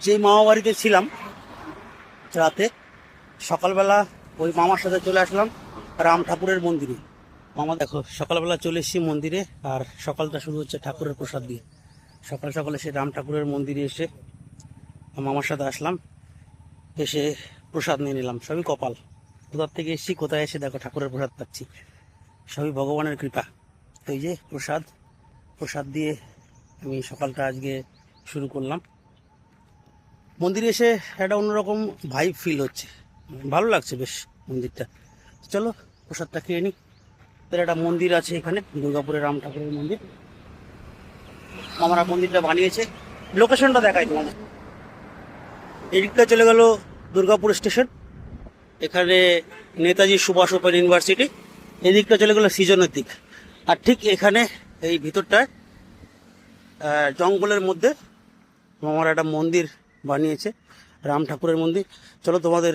যেই মামা বাড়িতে ছিলাম রাতে, সকালবেলা ওই মামার সাথে চলে আসলাম রাম ঠাকুরের মন্দিরে। মামা দেখো, সকালবেলা চলে এসেছি মন্দিরে, আর সকালটা শুরু হচ্ছে ঠাকুরের প্রসাদ দিয়ে। সকাল সকালে সে রাম ঠাকুরের মন্দিরে এসে মামার সাথে আসলাম, এসে প্রসাদ নিয়ে নিলাম। সবই কপাল, কোথার থেকে এসেছি, কোথায় এসে দেখো ঠাকুরের প্রসাদ পাচ্ছি, সবই ভগবানের কৃপা। তো এই যে প্রসাদ, প্রসাদ দিয়ে আমি সকালটা আজকে শুরু করলাম। মন্দিরে এসে একটা অন্যরকম ভাইব ফিল হচ্ছে, ভালো লাগছে বেশ মন্দিরটা। চলো প্রসাদটা খেয়ে নিই। তার একটা মন্দির আছে এখানে, দুর্গাপুরের রাম ঠাকুরের মন্দির। মামারা মন্দিরটা বানিয়েছে। লোকেশনটা দেখাই তোমাদের। এদিকটা চলে গেল দুর্গাপুর স্টেশন, এখানে নেতাজি সুভাষ ওপেন ইউনিভার্সিটি। এদিকটা চলে গেল সৃজনের দিক। আর ঠিক এখানে এই ভিতরটায় জঙ্গলের মধ্যে মামারা একটা মন্দির বানিয়েছে, রাম ঠাকুরের মন্দির। চলো তোমাদের,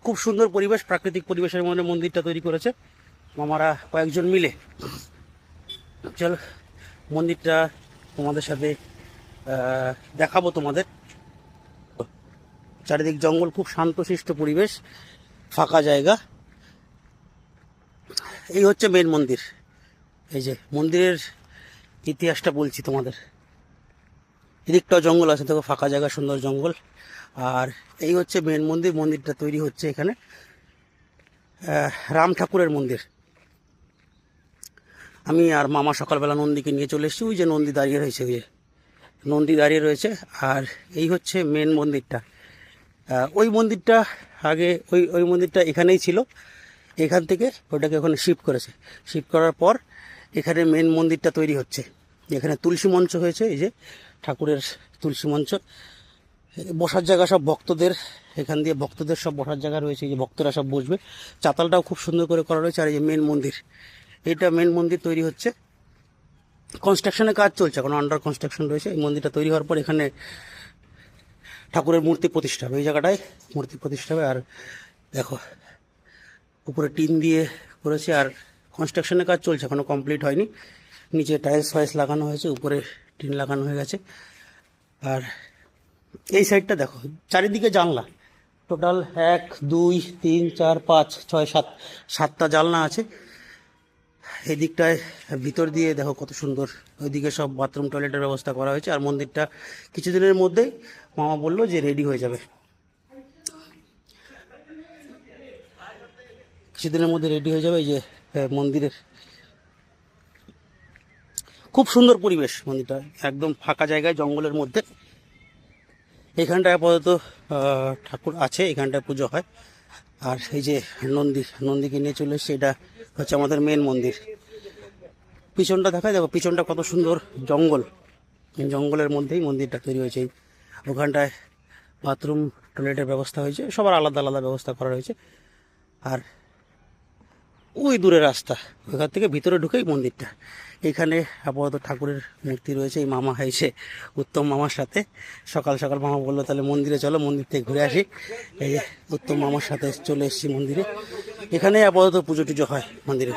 খুব সুন্দর পরিবেশ, প্রাকৃতিক পরিবেশের মধ্যে মন্দিরটা তৈরি করেছে মামারা কয়েকজন মিলে। চলো মন্দিরটা তোমাদের সাথে দেখাবো তোমাদের। চারিদিক জঙ্গল, খুব শান্তশিষ্ট পরিবেশ, ফাঁকা জায়গা। এই হচ্ছে মেন মন্দির। এই যে মন্দিরের ইতিহাসটা বলছি তোমাদের। এদিকটাও জঙ্গল আছে, দেখো ফাঁকা জায়গা, সুন্দর জঙ্গল। আর এই হচ্ছে মেন মন্দির। মন্দিরটা তৈরি হচ্ছে এখানে, রাম ঠাকুরের মন্দির। আমি আর মামা সকালবেলা নন্দীকে নিয়ে চলে এসেছি। ওই যে নন্দী দাঁড়িয়ে রয়েছে, ওই যে নন্দী দাঁড়িয়ে রয়েছে। আর এই হচ্ছে মেন মন্দিরটা। ওই মন্দিরটা আগে, ওই মন্দিরটা এখানেই ছিল। এখান থেকে ওটাকে ওখানে শিফট করেছে। শিফট করার পর এখানে মেন মন্দিরটা তৈরি হচ্ছে। এখানে তুলসী মঞ্চ হয়েছে, এই যে ঠাকুরের তুলসী মঞ্চ, বসার জায়গা সব ভক্তদের, এখান দিয়ে ভক্তদের সব বসার জায়গা রয়েছে, এই যে ভক্তরা সব বসবে। চাতালটাও খুব সুন্দর করে করা রয়েছে। আর এই যে মেন মন্দির, এটা মেন মন্দির তৈরি হচ্ছে। কনস্ট্রাকশনের কাজ চলছে, এখন আন্ডার কনস্ট্রাকশন রয়েছে। এই মন্দিরটা তৈরি হওয়ার পর এখানে ঠাকুরের মূর্তি প্রতিষ্ঠা হবে, এই জায়গাটায় মূর্তি প্রতিষ্ঠা হবে। আর দেখো উপরে টিন দিয়ে করেছে, আর কনস্ট্রাকশনের কাজ চলছে, এখনো কমপ্লিট হয়নি। নিচে টাইলস ফাইলস লাগানো হয়েছে, উপরে টিন লাগানো হয়ে গেছে। আর এই সাইডটা দেখো, চারিদিকে জানলা, টোটাল 1 2 3 4 5 6 7, 7টা জানলা আছে এই দিকটায়। ভিতর দিয়ে দেখো কত সুন্দর, ওইদিকে সব বাথরুম টয়লেটের ব্যবস্থা করা হয়েছে। আর মন্দিরটা কিছুদিনের মধ্যেই মামা বললো যে রেডি হয়ে যাবে, কিছুদিনের মধ্যে রেডি হয়ে যাবে। এই যে মন্দিরের খুব সুন্দর পরিবেশ, মন্দিরটা একদম ফাঁকা জায়গায়, জঙ্গলের মধ্যে। এখানটায় আপাতত ঠাকুর আছে, এখানটায় পুজো হয়। আর এই যে নন্দীকে নিয়ে চলে এসছে, এটা হচ্ছে আমাদের মেন মন্দির। পিছনটা দেখায়, দেখো পিছনটা কত সুন্দর, জঙ্গল, জঙ্গলের মধ্যেই মন্দিরটা তৈরি হয়েছে। ওখানটায় বাথরুম টয়লেটের ব্যবস্থা হয়েছে, সবার আলাদা আলাদা ব্যবস্থা করা হয়েছে। আর ওই দূরে রাস্তা, ওখান থেকে ভিতরে ঢুকেই মন্দিরটা। এখানে আপাতত ঠাকুরের মূর্তি রয়েছে। এই মামা হয়েছে উত্তম মামার সাথে, সকাল সকাল মামা বললো তাহলে মন্দিরে চলো, মন্দির থেকে ঘুরে আসি। এই যে উত্তম মামার সাথে চলে এসেছি মন্দিরে। এখানে আপাতত পুজো টুজো হয় মন্দিরে।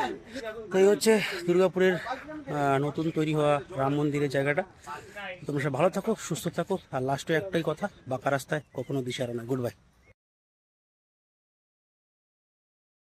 তো এই হচ্ছে দুর্গাপুরের নতুন তৈরি হওয়া রাম মন্দিরের জায়গাটা। তোমরা সব ভালো থাকো, সুস্থ থাকো। আর লাস্টে একটাই কথা, বাঁকা রাস্তায় কখনো দিশাহারা না। Good bye.